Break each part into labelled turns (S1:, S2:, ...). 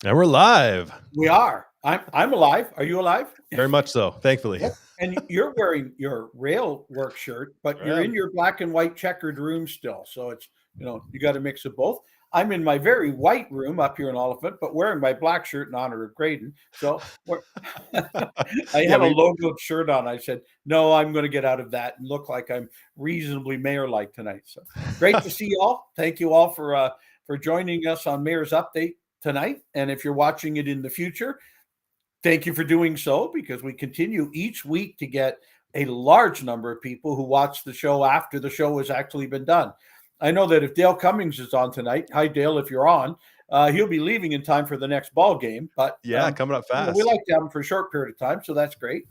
S1: And we're live.
S2: We are. I'm alive. Are you alive?
S1: Very much so, thankfully.
S2: Yep. And you're wearing your rail work shirt, but you're in your black and white checkered room still. So it's, you got a mix of both. I'm in my very white room up here in Oliphant, but wearing my black shirt in honor of Grayden. So I had a logoed shirt on. I said, no, I'm going to get out of that and look like I'm reasonably mayor-like tonight. So great to see you all. Thank you all for joining us on Mayor's Update tonight. And if you're watching it in the future, thank you for doing so, because we continue each week to get a large number of people who watch the show after the show has actually been done. I know that if Dale Cummings is on tonight, hi Dale, if you're on, he'll be leaving in time for the next ball game. But
S1: coming up fast.
S2: We like to have him for a short period of time, so that's great.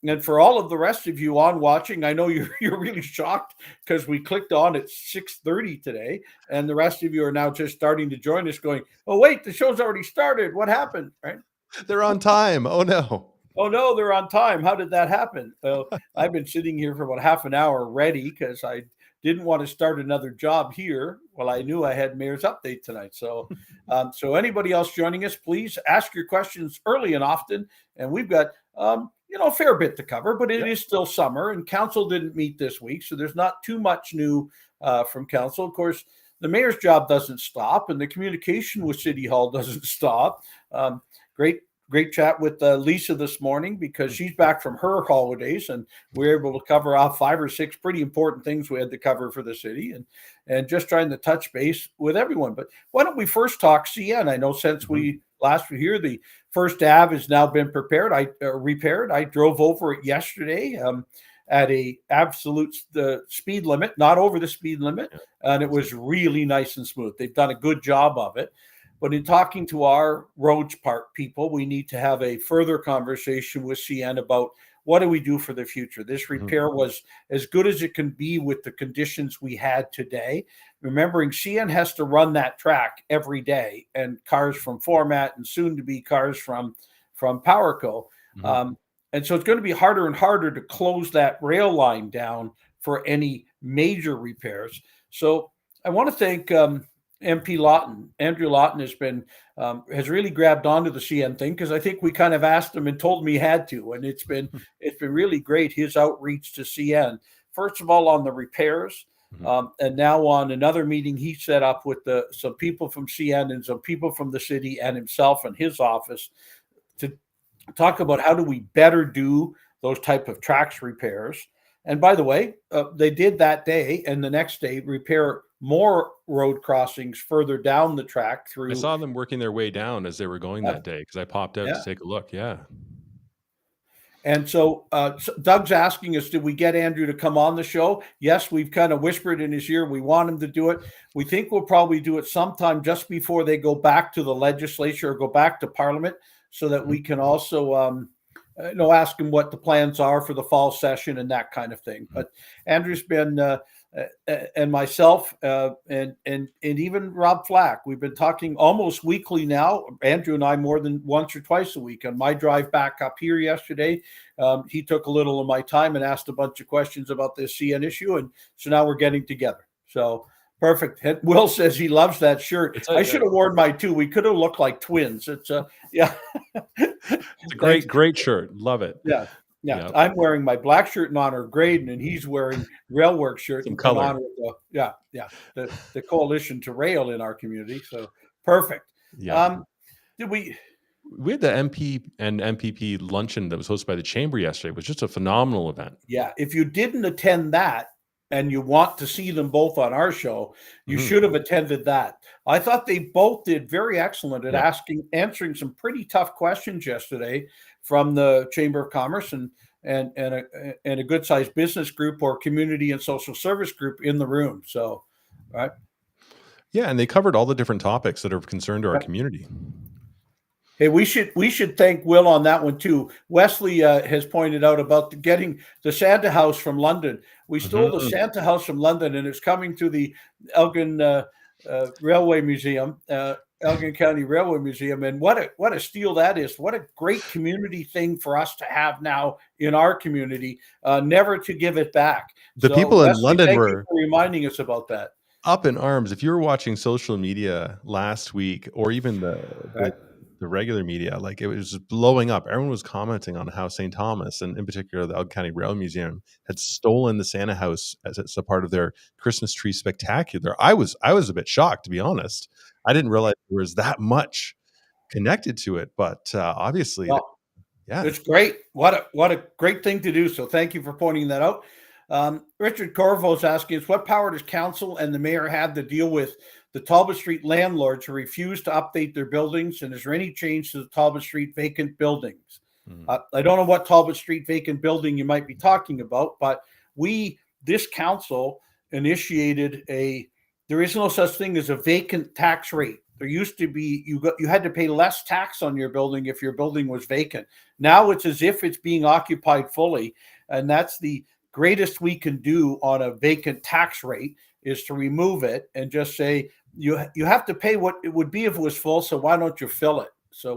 S2: And for all of the rest of you on watching, I know you're really shocked because we clicked on at 6:30 today, and the rest of you are now just starting to join us going, oh, wait, the show's already started. What happened? Right?
S1: They're on time. Oh, no.
S2: Oh, no, they're on time. How did that happen? I've been sitting here for about half an hour ready because I didn't want to start another job here. Well, I knew I had Mayor's Update tonight. So so anybody else joining us, please ask your questions early and often. And we've got a fair bit to cover, but it is still summer, and council didn't meet this week, so there's not too much new from council. Of course, the mayor's job doesn't stop, and the communication with City Hall doesn't stop. Great chat with Lisa this morning, because she's back from her holidays, and we were able to cover off 5 or 6 pretty important things we had to cover for the city, and just trying to touch base with everyone. But why don't we first talk CN? I know since we last were here, the First Ave has now been repaired. I drove over it yesterday at a absolute speed limit, not over the speed limit, and it was really nice and smooth. They've done a good job of it. But in talking to our roads part people, we need to have a further conversation with CN about what do we do for the future. This repair was as good as it can be with the conditions we had today. Remembering CN has to run that track every day, and cars from Format and soon to be cars from PowerCo. And so it's going to be harder and harder to close that rail line down for any major repairs. So I want to thank MP Lawton. Andrew Lawton has really grabbed onto the CN thing, because I think we kind of asked him and told him he had to, and it's been really great, his outreach to CN. First of all, on the repairs, and now on another meeting he set up with some people from CN and some people from the city and himself and his office to talk about how do we better do those type of tracks repairs. And by the way, they did that day, and the next day repair more road crossings further down the track through.
S1: I saw them working their way down as they were going that day, because I popped out to take a look. Yeah.
S2: And so Doug's asking us, did we get Andrew to come on the show? Yes, we've kind of whispered in his ear. We want him to do it. We think we'll probably do it sometime just before they go back to the legislature or go back to Parliament, so that we can also ask him what the plans are for the fall session and that kind of thing. But Andrew's been and myself and even Rob Flack, we've been talking almost weekly now. Andrew and I more than once or twice a week. On my drive back up here yesterday, he took a little of my time and asked a bunch of questions about this CN issue, and so now we're getting together. So perfect. And Will says he loves that shirt. I should have worn mine too. We could have looked like twins. It's it's
S1: a great shirt. Love it.
S2: Yeah. Yep. I'm wearing my black shirt in honor of Grayden, and he's wearing railwork shirt in honor of the coalition to rail in our community. So perfect.
S1: Yeah. We had the MP and MPP luncheon that was hosted by the Chamber yesterday. It was just a phenomenal event.
S2: Yeah. If you didn't attend that and you want to see them both on our show, you should have attended that. I thought they both did very excellent at answering some pretty tough questions yesterday from the Chamber of Commerce and a good sized business group or community and social service group in the room. So, right.
S1: Yeah. And they covered all the different topics that are of concern to our community.
S2: Hey, we should thank Will on that one too. Wesley has pointed out about getting the Santa House from London. We stole the Santa House from London, and it's coming to the Elgin Railway Museum, Elgin County Railway Museum. And what a steal that is! What a great community thing for us to have now in our community. Never to give it back.
S1: The people in London were
S2: reminding us about that.
S1: up in arms. If you were watching social media last week, or even
S2: Right.
S1: the regular media, like, it was just blowing up. Everyone was commenting on how St. Thomas, and in particular the Elgin County Rail Museum, had stolen the Santa house as it's a part of their Christmas tree spectacular. I was a bit shocked, to be honest. I didn't realize there was that much connected to it, but obviously,
S2: Well,
S1: yeah.
S2: it's great. What a great thing to do. So thank you for pointing that out. Richard Corvo is asking us, what power does council and the mayor have to deal with the Talbot Street landlords who refuse to update their buildings? And is there any change to the Talbot Street vacant buildings? I don't know what Talbot Street vacant building you might be talking about, but this council initiated there is no such thing as a vacant tax rate. There used to be, you had to pay less tax on your building if your building was vacant. Now it's as if it's being occupied fully. And that's the greatest we can do on a vacant tax rate, is to remove it and just say, you have to pay what it would be if it was full. So why don't you fill it? So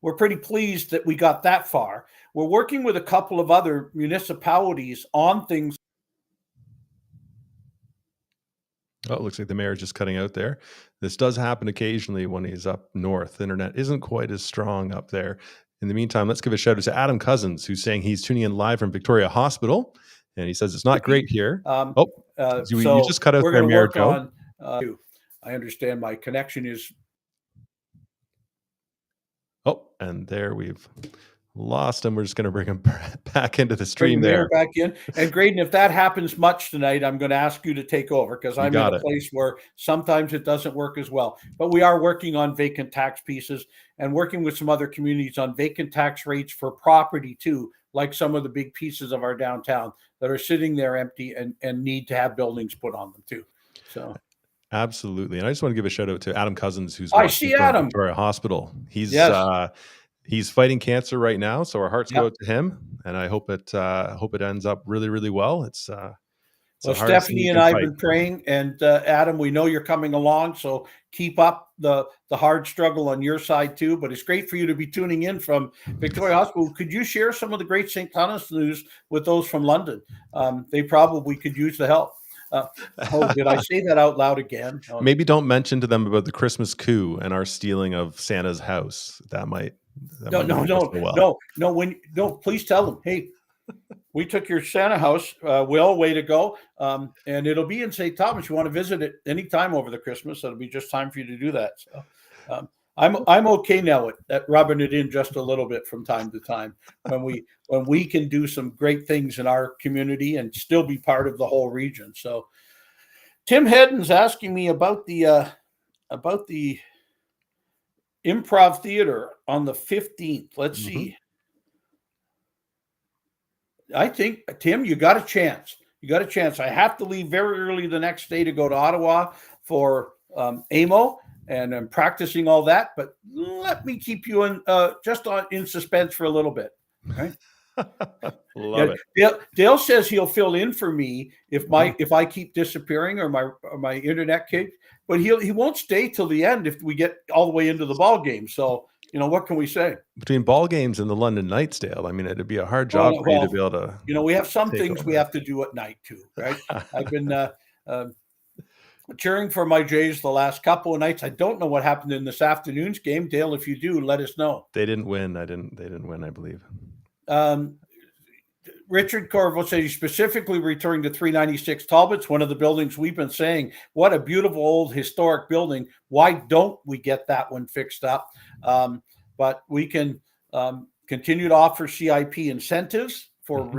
S2: we're pretty pleased that we got that far. We're working with a couple of other municipalities on things.
S1: Oh, it looks like the mayor is just cutting out there. This does happen occasionally when he's up north. The internet isn't quite as strong up there. In the meantime, let's give a shout out to Adam Cousins, who's saying he's tuning in live from Victoria Hospital. And he says it's not great here. You just cut out there, Mayor Joe.
S2: I understand my connection is.
S1: Oh, and there we've lost him. We're just going to bring him back into the stream
S2: Bring
S1: there.
S2: Back in. And Grayden, if that happens much tonight, I'm going to ask you to take over, because I'm in a place where sometimes it doesn't work as well. But we are working on vacant tax pieces and working with some other communities on vacant tax rates for property too, like some of the big pieces of our downtown that are sitting there empty and need to have buildings put on them too. So.
S1: Absolutely. And I just want to give a shout out to Adam Cousins, who's
S2: I see Adam.
S1: Victoria Hospital. He's fighting cancer right now, so our hearts go out to him, and I hope it ends up really, really well. It's
S2: well, Stephanie and I have been praying, and Adam, we know you're coming along, so keep up the hard struggle on your side too. But it's great for you to be tuning in from Victoria Hospital. Could you share some of the great St. Thomas news with those from London? They probably could use the help. Did I say that out loud again? Oh.
S1: Maybe don't mention to them about the Christmas coup and our stealing of Santa's house. No.
S2: Please tell them, hey, we took your Santa house. Will, way to go. And it'll be in St. Thomas. You want to visit it anytime over the Christmas. It'll be just time for you to do that. So I'm okay now at rubbing it in just a little bit from time to time when we can do some great things in our community and still be part of the whole region. So Tim Hedden's asking me about the Improv Theater on the 15th. Let's see. I think, Tim, you got a chance. I have to leave very early the next day to go to Ottawa for AMO, and I'm practicing all that. But let me keep you in suspense for a little bit. Okay.
S1: Love it.
S2: Dale says he'll fill in for me if I keep disappearing or my internet keeps, but he won't stay till the end if we get all the way into the ball game. So what can we say?
S1: Between ball games and the London Knights, Dale, I mean, it'd be a hard job for you to be able to.
S2: We have some things we have to do at night too, right? I've been cheering for my Jays the last couple of nights. I don't know what happened in this afternoon's game. Dale, if you do, let us know.
S1: They didn't win. They didn't win, I believe.
S2: Richard Corvo said he's specifically returning to 396 Talbot's, one of the buildings we've been saying, what a beautiful old historic building. Why don't we get that one fixed up? But we can continue to offer CIP incentives for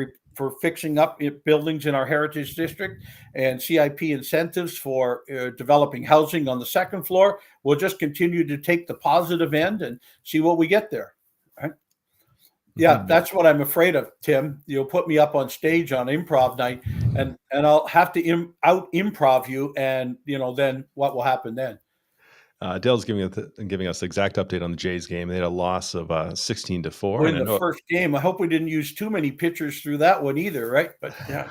S2: fixing up buildings in our heritage district, and CIP incentives for developing housing on the second floor. We'll just continue to take the positive end and see what we get there. Right? Yeah, that's what I'm afraid of, Tim. You'll put me up on stage on improv night, and I'll have to out improv you, and then what will happen then?
S1: Dale's giving us the exact update on the Jays game. They had a loss of 16-4
S2: in the first game. I hope we didn't use too many pitchers through that one either, right? But yeah.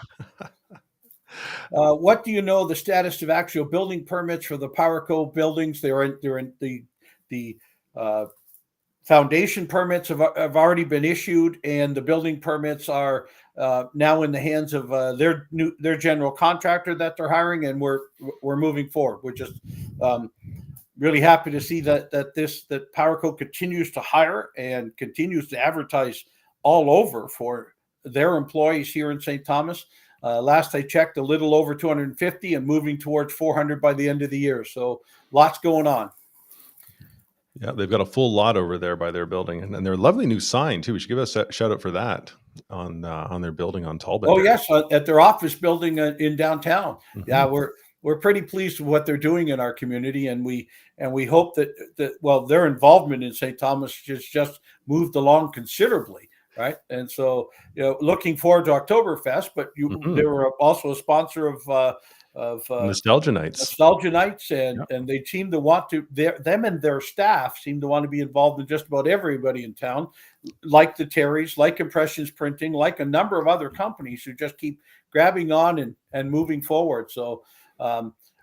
S2: What do you know the status of actual building permits for the PowerCo buildings? They're in the foundation permits have already been issued, and the building permits are now in the hands of their general contractor that they're hiring, and we're moving forward. We're just really happy to see that PowerCo continues to hire and continues to advertise all over for their employees here in St. Thomas. Last I checked, a little over 250 and moving towards 400 by the end of the year. So lots going on.
S1: Yeah, they've got a full lot over there by their building, and their lovely new sign too. We should give us a shout out for that on their building on Talbot.
S2: Oh yes, at their office building in downtown.
S1: Mm-hmm.
S2: Yeah, we're pretty pleased with what they're doing in our community, and we hope that their involvement in St. Thomas just moved along considerably, right? And so, looking forward to Oktoberfest, but they were also a sponsor of
S1: Nostalgia Nights,
S2: and they seem to want to. Them and their staff seem to want to be involved in just about everybody in town, like the Terrys, like Impressions Printing, like a number of other companies who just keep grabbing on and moving forward. So,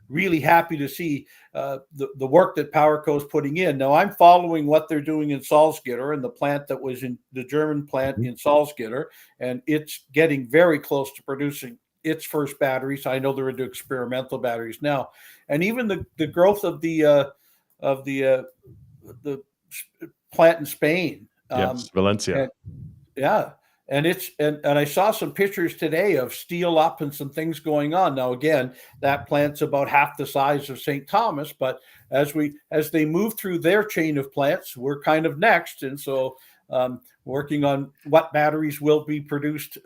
S2: really happy to see the work that PowerCo is putting in. Now, I'm following what they're doing in Salzgitter and the plant that was in the German plant in Salzgitter, and it's getting very close to producing its first batteries. I know they're into experimental batteries now, and even the growth of the plant in Spain.
S1: Yes, Valencia.
S2: And I saw some pictures today of steel up and some things going on. Now, again, that plant's about half the size of St. Thomas, but as they move through their chain of plants, we're kind of next, and so working on what batteries will be produced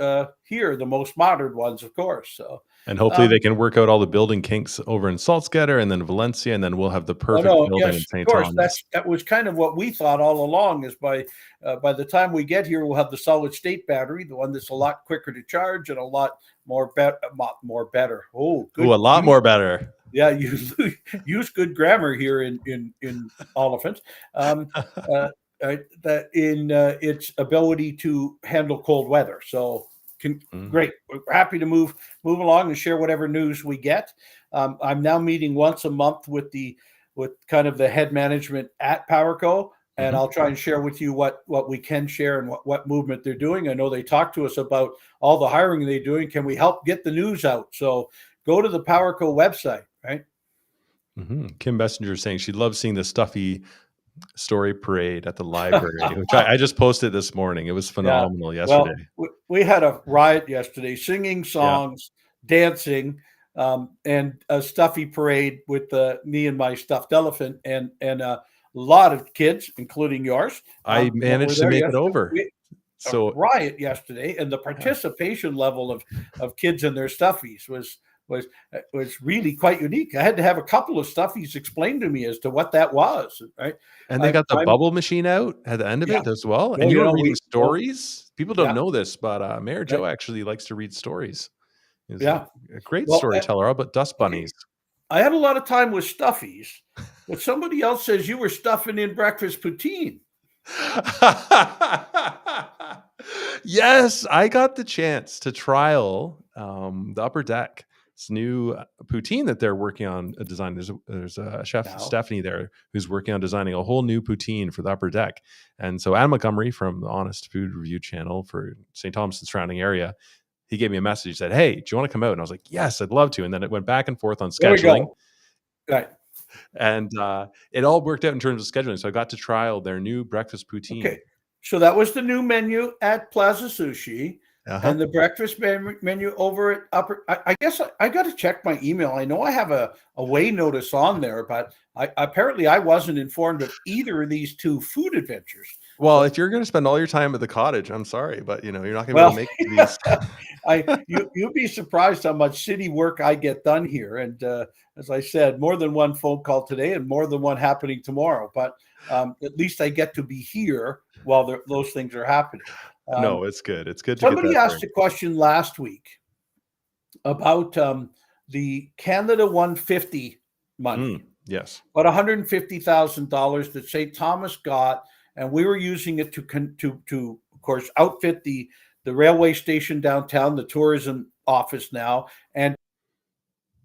S2: here, the most modern ones, of course. So,
S1: and hopefully they can work out all the building kinks over in Salzgitter and then Valencia, and then we'll have the perfect building in St. Thomas.
S2: That was kind of what we thought all along. Is by the time we get here, we'll have the solid state battery, the one that's a lot quicker to charge and a lot more better. Oh, good.
S1: Ooh, a lot more better.
S2: Yeah, use good grammar here in Oliphant. Its ability to handle cold weather. So great. We're happy to move along and share whatever news we get. I'm now meeting once a month with kind of the head management at PowerCo, and I'll try and share with you what we can share and what movement they're doing. I know they talked to us about all the hiring they're doing. Can we help get the news out? So go to the PowerCo website, right?
S1: Kim Messenger saying she loves seeing the stuffy story parade at the library, which I just posted this morning. It was phenomenal yesterday.
S2: Well, we had a riot yesterday, singing songs, dancing, and a stuffy parade with me and my stuffed elephant and a lot of kids, inclinging yours.
S1: I managed to make it over.
S2: So riot yesterday, and the participation level of kids and their stuffies was really quite unique. I had to have a couple of stuffies explained to me as to what that was, right?
S1: And they got the bubble machine out at the end of it as well. And you were reading stories. People don't know this, but Mayor Joe actually likes to read stories. He's a great storyteller about dust bunnies.
S2: I had a lot of time with stuffies, but somebody else says you were stuffing in breakfast poutine.
S1: Yes, I got the chance to trial the Upper Deck. It's new poutine that they're working on a design. There's a chef, Stephanie, there who's working on designing a whole new poutine for the Upper Deck. And so Adam Montgomery from the Honest Food Review channel for St. Thomas and surrounding area, he gave me a message. He said, "Hey, do you want to come out?" And I was like, "Yes, I'd love to." And then it went back and forth on scheduling.
S2: Right.
S1: And it all worked out in terms of scheduling. So I got to trial their new breakfast poutine.
S2: Okay. So that was the new menu at Plaza Sushi. And the breakfast menu over at Upper. I guess I got to check my email. I know I have a away notice on there, but apparently I wasn't informed of either of these two food adventures.
S1: Well, if you're going to spend all your time at the cottage, I'm sorry, but you're not going to be able to make these.
S2: You'd be surprised how much city work I get done here. And as I said, more than one phone call today and more than one happening tomorrow. But at least I get to be here while those things are happening.
S1: No, it's good. It's good.
S2: Somebody asked a question last week about the Canada 150 money.
S1: Yes,
S2: about $150,000 that St. Thomas got, and we were using it to of course outfit the railway station downtown, the tourism office now, and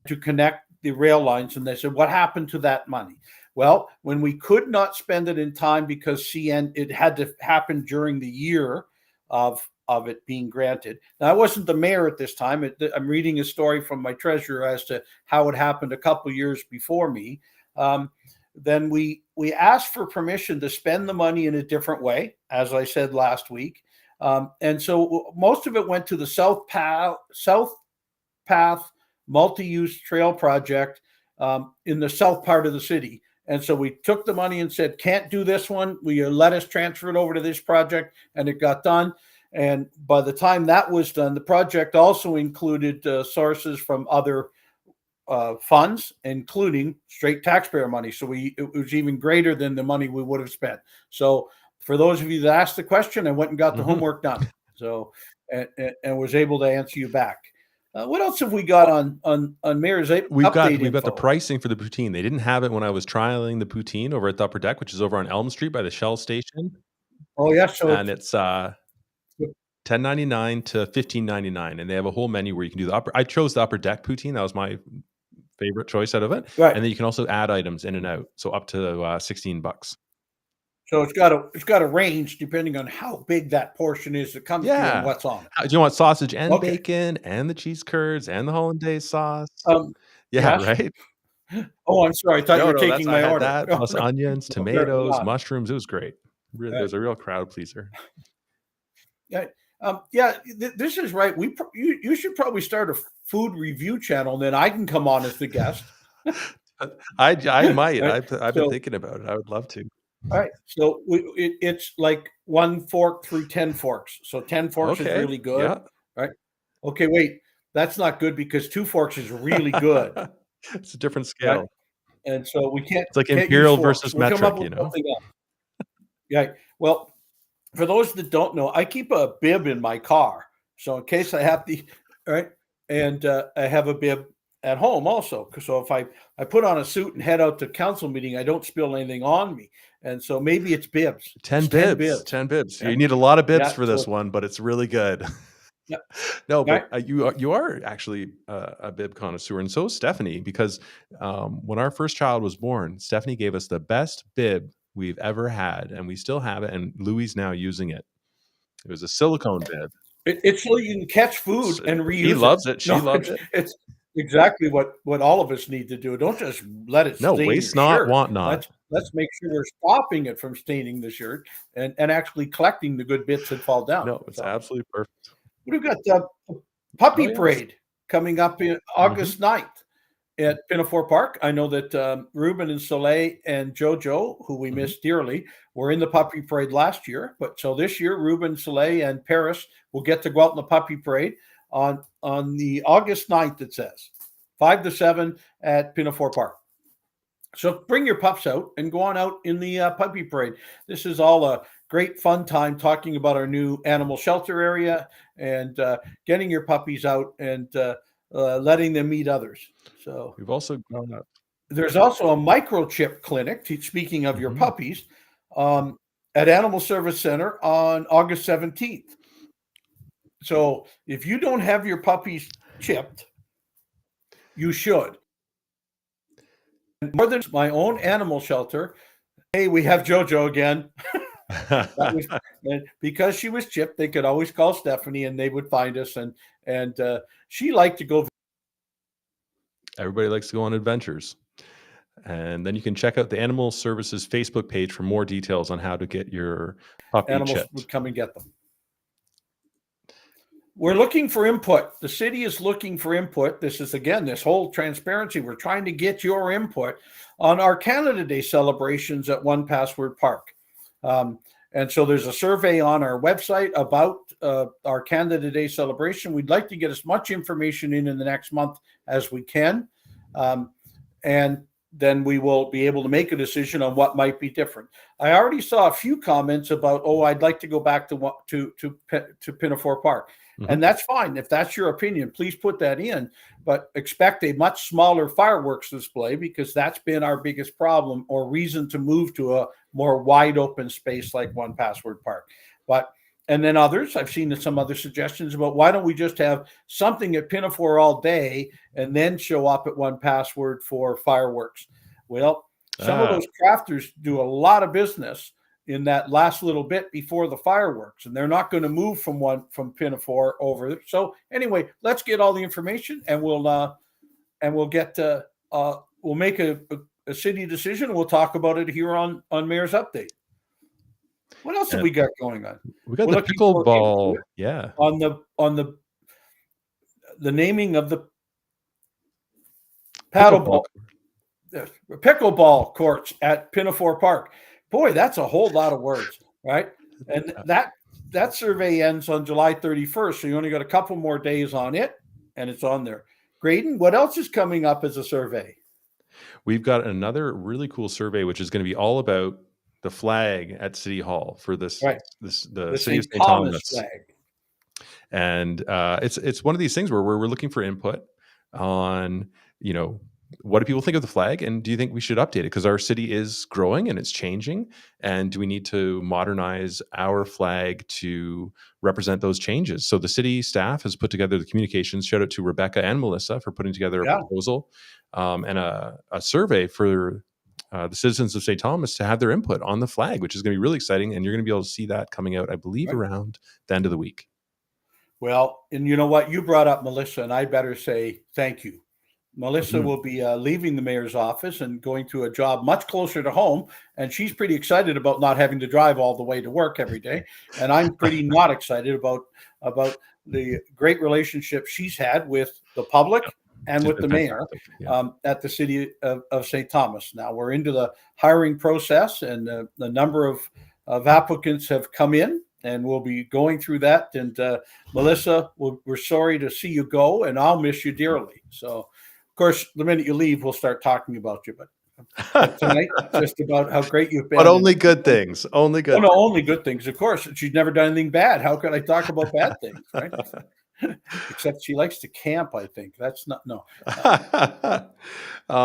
S2: to connect the rail lines. And they said, "What happened to that money?" Well, when we could not spend it in time because it had to happen during the year of of it being granted. Now, I wasn't the mayor at this time. I'm reading a story from my treasurer as to how it happened a couple years before me. Then we asked for permission to spend the money in a different way, as I said last week. And so most of it went to the South Path multi-use trail project in the south part of the city. And so we took the money and said, can't do this one. Will you let us transfer it over to this project? And it got done. And by the time that was done, the project also included sources from other funds, including straight taxpayer money. So it was even greater than the money we would have spent. So for those of you that asked the question, I went and got the homework done. So and was able to answer you back. What else have we got on Mayor's
S1: We've got
S2: info?
S1: the pricing for the poutine. They didn't have it when I was trialing the poutine over at the Upper Deck, which is over on Elm Street by the Shell station.
S2: Oh yeah, so
S1: and it's $10.99 to $15.99, and they have a whole menu where you can do the upper. I chose the Upper Deck poutine. That was my favorite choice out of it.
S2: Right.
S1: And then you can also add items in and out, so up to $16.
S2: So it's got a range depending on how big that portion is that comes to you and what's on it.
S1: Do you want sausage and bacon and the cheese curds and the hollandaise sauce?
S2: Yes.
S1: Right?
S2: Oh, I'm sorry. I thought you were taking my order.
S1: That, plus onions, tomatoes, mushrooms. It was great. Really, it was a real crowd pleaser.
S2: Yeah. This is right. You should probably start a food review channel, and then I can come on as the guest.
S1: I might. I've been thinking about it. I would love to.
S2: All right. So it's like 1 fork through 10 forks. So 10 forks is really good.
S1: Yeah.
S2: Right. Okay, wait. That's not good because 2 forks is really good.
S1: It's a different scale.
S2: Right? And so we can't.
S1: It's like imperial versus metric,
S2: come up with something else. Yeah. Well, for those that don't know, I keep a bib in my car. So in case I have to, right? And I have a bib at home also. So if I put on a suit and head out to council meeting, I don't spill anything on me. And so maybe it's bibs.
S1: 10 bibs. 10 bibs. You need a lot of bibs for this one, but it's really good.
S2: Yeah.
S1: No, but you are actually a bib connoisseur, and so is Stephanie, because when our first child was born, Stephanie gave us the best bib we've ever had, and we still have it, and Louis now using it. It was a silicone bib.
S2: It's so you can catch food and reuse it.
S1: He loves it. She loves it.
S2: It's exactly what all of us need to do. Don't just let it stain
S1: waste
S2: your
S1: not,
S2: shirt.
S1: want not.
S2: Let's make sure we're stopping it from staining the shirt and actually collecting the good bits that fall down.
S1: No, it's absolutely perfect.
S2: We've got the puppy parade coming up in August 9th at Pinafore Park. I know that Ruben and Soleil and Jojo, who we miss dearly, were in the puppy parade last year. But so this year, Ruben, Soleil, and Paris will get to go out in the puppy parade on the August 9th, it says, 5 to 7 at Pinafore Park. So bring your pups out and go on out in the puppy parade. This is all a great fun time talking about our new animal shelter area and getting your puppies out and letting them meet others. So
S1: we've also
S2: there's also a microchip clinic. Speaking of your puppies, at Animal Service Center on August 17th. So if you don't have your puppies chipped, you should. More than my own animal shelter. Hey, we have JoJo again. Because she was chipped, they could always call Stephanie and they would find us. And she liked to go.
S1: Everybody likes to go on adventures. And then you can check out the Animal Services Facebook page for more details on how to get your puppy
S2: Animals
S1: chipped.
S2: Would come and get them. We're looking for input. The city is looking for input. This is, again, this whole transparency. We're trying to get your input on our Canada Day celebrations at One Password Park. And so there's a survey on our website about our Canada Day celebration. We'd like to get as much information in the next month as we can. And then we will be able to make a decision on what might be different. I already saw a few comments about, I'd like to go back to Pinafore Park. And that's fine. If that's your opinion, please put that in, but expect a much smaller fireworks display because that's been our biggest problem or reason to move to a more wide open space like One Password Park. And then others, I've seen some other suggestions about why don't we just have something at Pinafore all day and then show up at One Password for fireworks? Well, some of those crafters do a lot of business in that last little bit before the fireworks, and they're not going to move from Pinafore over. So anyway, let's get all the information, and we'll get we'll make a city decision. We'll talk about it here on Mayor's Update. What else have we got going on?
S1: We got the pickleball. Yeah,
S2: on the naming of the pickleball courts at Pinafore Park. Boy, that's a whole lot of words, right? And that survey ends on July 31st, so you only got a couple more days on it, and it's on there. Grayden, what else is coming up as a survey?
S1: We've got another really cool survey, which is going to be all about the flag at City Hall for the city of St. Thomas
S2: flag.
S1: And it's one of these things where we're looking for input on, what do people think of the flag, and do you think we should update it? Because our city is growing and it's changing, and do we need to modernize our flag to represent those changes? So the city staff has put together the communications. Shout out to Rebecca and Melissa for putting together a proposal and a survey for the citizens of St. Thomas to have their input on the flag, which is going to be really exciting, and you're going to be able to see that coming out, I believe, around the end of the week.
S2: Well, and you know what? You brought up Melissa, and I better say thank you. Melissa will be leaving the mayor's office and going to a job much closer to home. And she's pretty excited about not having to drive all the way to work every day. And I'm pretty not excited about the great relationship she's had with the public and with the mayor at the city of St. Thomas. Now we're into the hiring process, and the number of applicants have come in, and we'll be going through that. And Melissa, we're sorry to see you go, and I'll miss you dearly. So, of course, the minute you leave, we'll start talking about you. But tonight, just about how great you've been.
S1: But only good things. Only good.
S2: No, only good things. Of course, she's never done anything bad. How could I talk about bad things, right? Except she likes to camp, I think. That's not, no.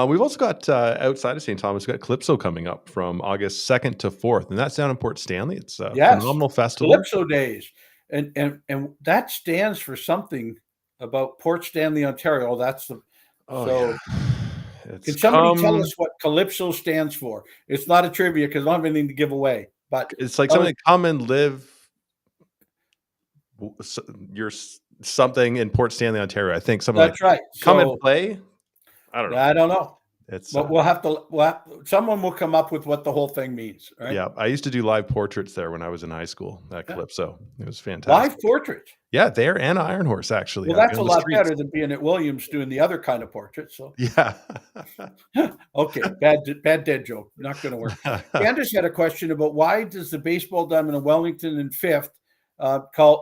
S1: We've also got, outside of St. Thomas, we've got Calypso coming up from August 2nd to 4th, and that's down in Port Stanley. It's a phenomenal festival.
S2: Calypso Days. And that stands for something about Port Stanley, Ontario. That's the... Can somebody tell us what Calypso stands for? It's not a trivia because I don't have anything to give away. But
S1: it's like something come and live your something in Port Stanley, Ontario. I think something
S2: that's right.
S1: Come and play. I don't know.
S2: I don't know.
S1: It's
S2: but someone will come up with what the whole thing means. Right?
S1: Yeah, I used to do live portraits there when I was in high school at Calypso. It was fantastic.
S2: Live portraits?
S1: Yeah, there and Iron Horse, actually.
S2: Well, that's a lot better than being at Williams doing the other kind of portraits. So
S1: yeah.
S2: Okay, bad dead joke. Not going to work. Candace had a question about why does the baseball diamond in Wellington and Fifth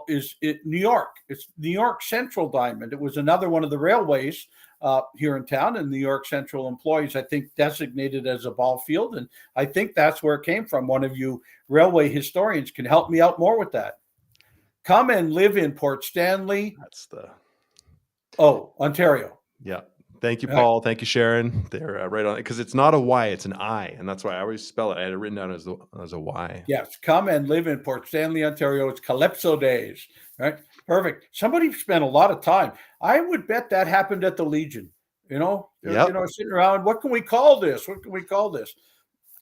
S2: is it New York? It's New York Central Diamond. It was another one of the railways here in town, and New York Central employees, I think, designated as a ball field. And I think that's where it came from. One of you railway historians can help me out more with that. Come and live in Port Stanley.
S1: That's
S2: Ontario.
S1: Yeah. Thank you, Paul. Thank you, Sharon. They're right on it, because it's not a Y, it's an I, and that's why I always spell it. I had it written down as a Y.
S2: Yes, come and live in Port Stanley, Ontario. It's Calypso Days, right? Perfect. Somebody spent a lot of time. I would bet that happened at the Legion. Sitting around. What can we call this? What can we call this?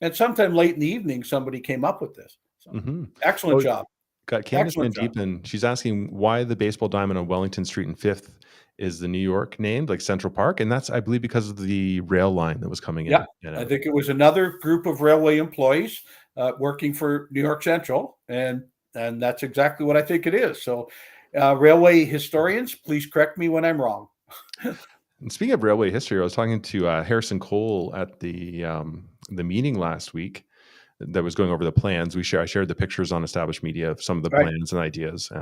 S2: And sometime late in the evening, somebody came up with this. So, excellent job.
S1: Got Candace Van Diepen. She's asking why the baseball diamond on Wellington Street and 5th is the New York named, like Central Park, and that's, I believe, because of the rail line that was coming in.
S2: Yeah, I think it was another group of railway employees working for New York Central, and that's exactly what I think it is. So, railway historians, please correct me when I'm wrong.
S1: And speaking of railway history, I was talking to Harrison Cole at the meeting last week that was going over the plans. I shared the pictures on Established Media of some of the plans and ideas,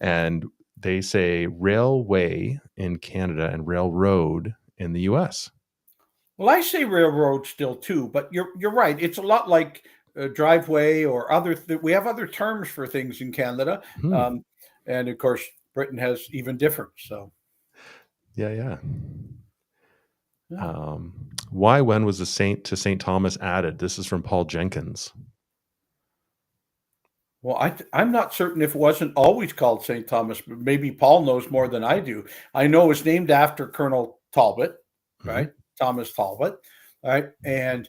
S1: and they say railway in Canada and railroad in the U.S.
S2: Well, I say railroad still too, but you're right. It's a lot like driveway or other. We have other terms for things in Canada, and of course, Britain has even different. So,
S1: yeah. Why, when was the Saint to St. Thomas added? This is from Paul Jenkins.
S2: Well, I'm not certain if it wasn't always called St. Thomas, but maybe Paul knows more than I do. I know it's named after Colonel Talbot, right? Thomas Talbot, right? And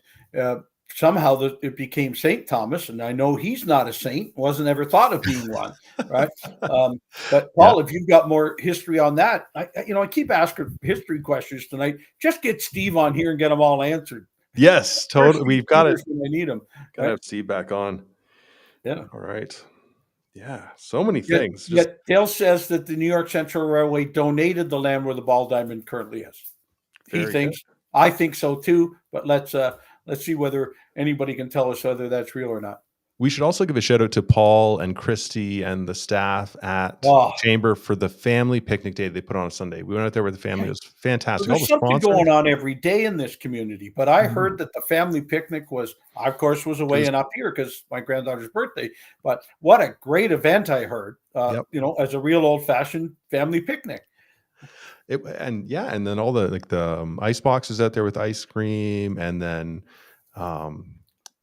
S2: somehow it became St. Thomas, and I know he's not a saint, wasn't ever thought of being one, right? But
S1: Yeah.
S2: Paul, if you've got more history on that, I keep asking history questions tonight. Just get Steve on here and get them all answered.
S1: Yes, totally. We've got it.
S2: When I need them.
S1: Got to have Steve back on.
S2: Yeah.
S1: All right. Yeah. So many
S2: Yet,
S1: things.
S2: yet Dale says that the New York Central Railway donated the land where the ball diamond currently is. He thinks. Good. I think so too. But let's see whether anybody can tell us whether that's real or not.
S1: We should also give a shout out to Paul and Christy and the staff at Chamber for the family picnic day they put on a Sunday. We went out there with the family. It was fantastic.
S2: Well, there's something going on every day in this community, but I heard that the family picnic was, I, of course, was away and up here because my granddaughter's birthday. But what a great event I heard, as a real old-fashioned family picnic.
S1: And then all the ice boxes out there with ice cream, and then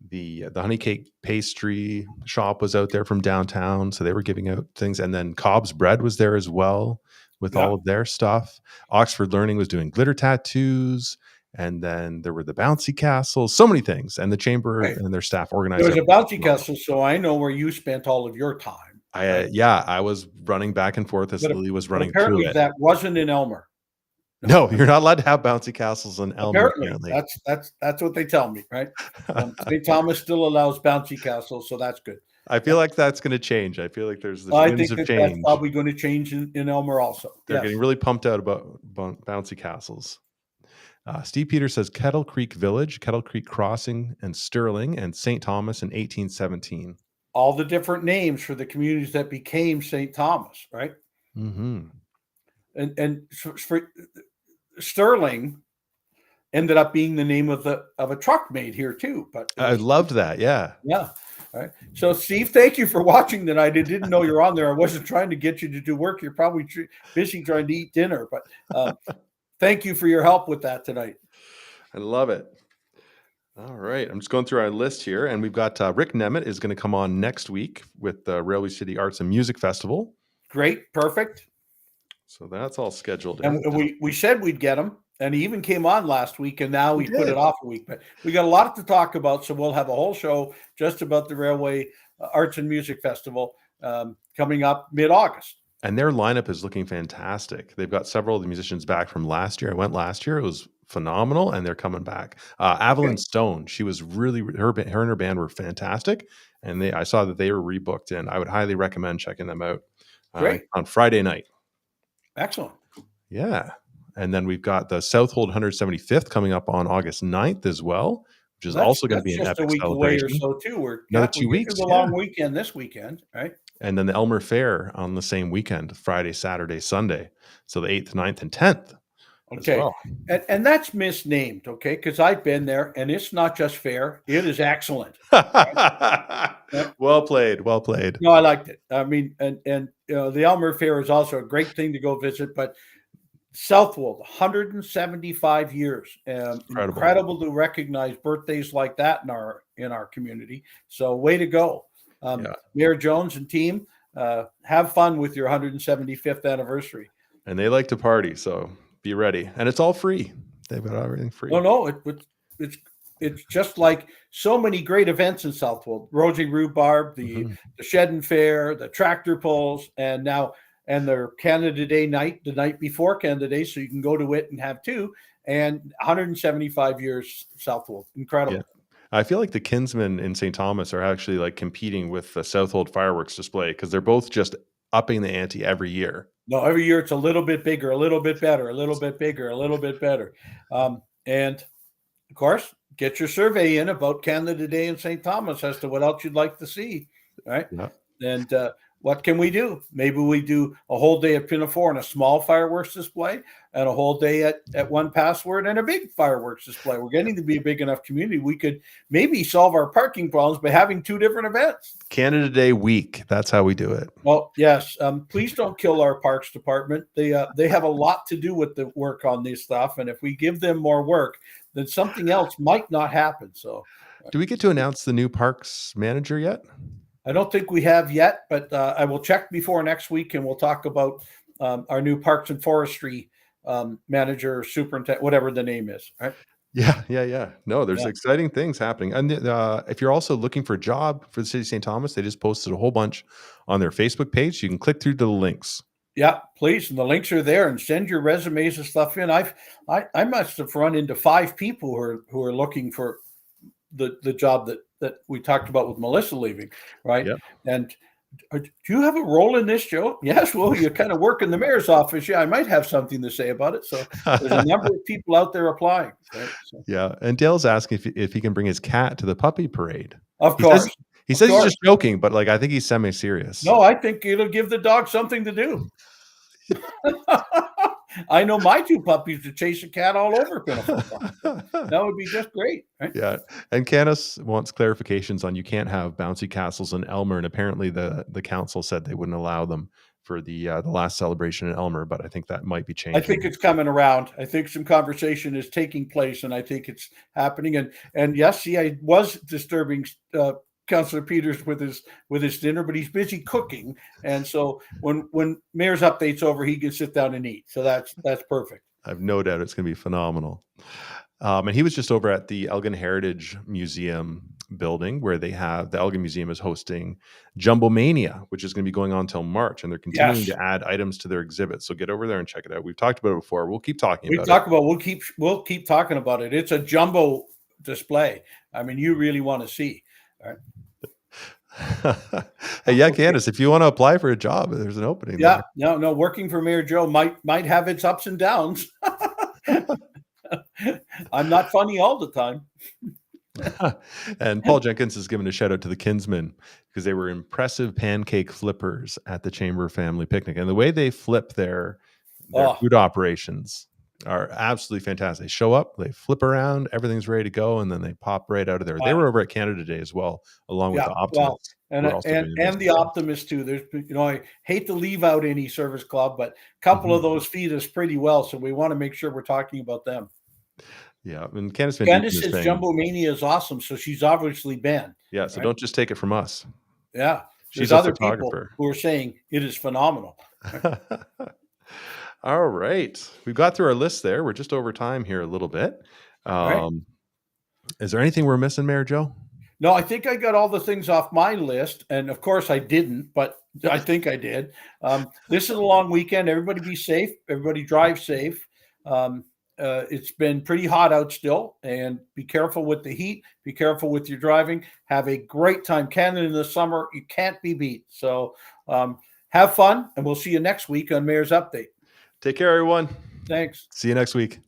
S1: the honey cake pastry shop was out there from downtown, so they were giving out things. And then Cobb's Bread was there as well with all of their stuff. Oxford Learning was doing glitter tattoos, and then there were the bouncy castles, so many things. And the chamber and their staff organized.
S2: There was a bouncy castle, so I know where you spent all of your time.
S1: I was running back and forth as Lily was running through it.
S2: That wasn't in Elmer.
S1: No, you're not allowed to have bouncy castles in Elmer.
S2: Apparently. That's what they tell me, right? St. Thomas still allows bouncy castles, so that's good.
S1: I feel like that's going to change. I feel like there's the
S2: winds of change. That's probably going to change in Elmer also.
S1: They're getting really pumped out about bouncy castles. Steve Peters says Kettle Creek Village, Kettle Creek Crossing, and Sterling, and St. Thomas in 1817.
S2: All the different names for the communities that became St. Thomas, right?
S1: Mm-hmm.
S2: And for Sterling ended up being the name of a truck made here too. But
S1: I loved that. Yeah.
S2: All right. So Steve, thank you for watching tonight. I didn't know you're on there. I wasn't trying to get you to do work. You're probably busy trying to eat dinner, but thank you for your help with that tonight.
S1: I love it. All right. I'm just going through our list here, and we've got Rick Nemeth is going to come on next week with the Railway City Arts and Music Festival.
S2: Great. Perfect.
S1: So that's all scheduled.
S2: And we said we'd get him, and he even came on last week, and now we put it off a week. But we got a lot to talk about, so we'll have a whole show just about the Railway Arts and Music Festival coming up mid-August.
S1: And their lineup is looking fantastic. They've got several of the musicians back from last year. I went last year. It was phenomenal, and they're coming back. Evelyn Stone, she was really her and her band were fantastic, and I saw that they were rebooked, and I would highly recommend checking them out on Friday night.
S2: Excellent.
S1: Yeah. And then we've got the Southold 175th coming up on August 9th as well, which is also going to be an epic celebration.
S2: Away or so too. We're
S1: another 2 weeks.
S2: It's a long weekend this weekend, right?
S1: And then the Elmer Fair on the same weekend, Friday, Saturday, Sunday. So the 8th, 9th, and 10th.
S2: Okay. Well. And that's misnamed, okay? Because I've been there, and it's not just fair. It is excellent.
S1: Right? Well played. Well played.
S2: No, I liked it. I mean, and the Elmer Fair is also a great thing to go visit, but Southwold, 175 years. Incredible to recognize birthdays like that in our community. So way to go. Mayor Jones and team, have fun with your 175th anniversary.
S1: And they like to party, so be ready. And it's all free. They've got everything free.
S2: No, it's just like so many great events in Southwold. Rosy Rhubarb, the Shedden Fair, the tractor pulls, and their Canada Day night, the night before Canada Day, so you can go to it and have two. And 175 years Southwold. Incredible.
S1: Yeah. I feel like the Kinsmen in St. Thomas are actually like competing with the Southold fireworks display because they're both just upping the ante every year.
S2: No, every year it's a little bit bigger, a little bit better, a little bit bigger, a little bit better. And of course, get your survey in about Canada Day in St. Thomas as to what else you'd like to see, right? Yeah. And what can we do? Maybe we do a whole day at Pinafore and a small fireworks display, and a whole day at One Password and a big fireworks display. We're getting to be a big enough community. We could maybe solve our parking problems by having two different events.
S1: Canada Day week. That's how we do it.
S2: Well, yes. Please don't kill our parks department. They have a lot to do with the work on this stuff. And if we give them more work, then something else might not happen. So
S1: do we get to announce the new parks manager yet?
S2: I don't think we have yet, but I will check before next week, and we'll talk about our new Parks and Forestry manager, superintendent, whatever the name is. Right?
S1: Yeah. No, there's
S2: Yeah.
S1: exciting things happening. And if you're also looking for a job for the city of St. Thomas, they just posted a whole bunch on their Facebook page. You can click through to the links.
S2: Yeah, please, and the links are there, and send your resumes and stuff in. I must have run into 5 people who are looking for the job that we talked about with Melissa leaving, right?
S1: Yep.
S2: And do you have a role in this, Joe? Yes. Well, you kind of work in the mayor's office. Yeah, I might have something to say about it. So there's a number of people out there applying. Right? So,
S1: Yeah, and Dale's asking if he can bring his cat to the puppy parade.
S2: of
S1: He says
S2: course,
S1: he
S2: of
S1: says he's
S2: course.
S1: just joking, but like I think he's semi-serious.
S2: No, I think it'll give the dog something to do. I know my 2 puppies to chase a cat all over Pinnacle Farm. That would be just great, right?
S1: Yeah, and Candace wants clarifications on you can't have bouncy castles in Elmer, and apparently the council said they wouldn't allow them for the last celebration in Elmer, but I think that might be
S2: I think
S1: changing.
S2: it's coming around. I think some conversation is taking place, and I think it's happening. And yes, see, I was disturbing Councillor Peters with his dinner, but he's busy cooking, and so when Mayor's update's over, he can sit down and eat. So that's perfect.
S1: I have no doubt it's going to be phenomenal. And he was just over at the Elgin Heritage Museum building where they have the Elgin Museum is hosting Jumbo Mania, which is going to be going on till March, and they're continuing
S2: Yes,
S1: to add items to their exhibit. So get over there and check it out. We've talked about it before. We'll keep talking
S2: we
S1: about it.
S2: talk about we'll keep talking about it. It's a jumbo display. I mean, you really want to see. All right.
S1: Hey, yeah,
S2: Okay.
S1: Candace, if you want to apply for a job, there's an opening
S2: Yeah, no, working for Mayor Joe might have its ups and downs. I'm not funny all the time.
S1: there. And Paul Jenkins is giving a shout out to the Kinsmen because they were impressive pancake flippers at the Chamber Family Picnic. And the way they flip their
S2: Oh,
S1: food operations are absolutely fantastic. They show up, they flip around, everything's ready to go, and then they pop right out of there. They were over at Canada Day as well, along with
S2: yeah.
S1: the
S2: Well,
S1: Optimists.
S2: and
S1: Who are also doing
S2: and
S1: amazing
S2: the
S1: stuff.
S2: Optimist too. There's I hate to leave out any service club, but a couple of
S1: Mhm.
S2: those feed us pretty well, so we want to make sure we're talking about them.
S1: Yeah, and Candace Van Deeten
S2: Candace
S1: is
S2: says
S1: saying,
S2: Jumbo Mania is awesome, so she's obviously been
S1: yeah, so
S2: right.
S1: don't just take it from us.
S2: Yeah, there's
S1: She's a
S2: other people
S1: photographer.
S2: who are saying it is phenomenal.
S1: All right. We've got through our list there. We're just over time here a little bit.
S2: All right.
S1: Um, is there anything we're missing, Mayor Joe?
S2: No, I think I got all the things off my list, and of course I didn't, but I think I did. This is a long weekend. Everybody be safe. Everybody drive safe. Um, it's been pretty hot out still, and be careful with the heat. Be careful with your driving. Have a great time. Canada in the summer, you can't be beat. So have fun, and we'll see you next week on Mayor's Update.
S1: Take care, everyone.
S2: Thanks.
S1: See you next week.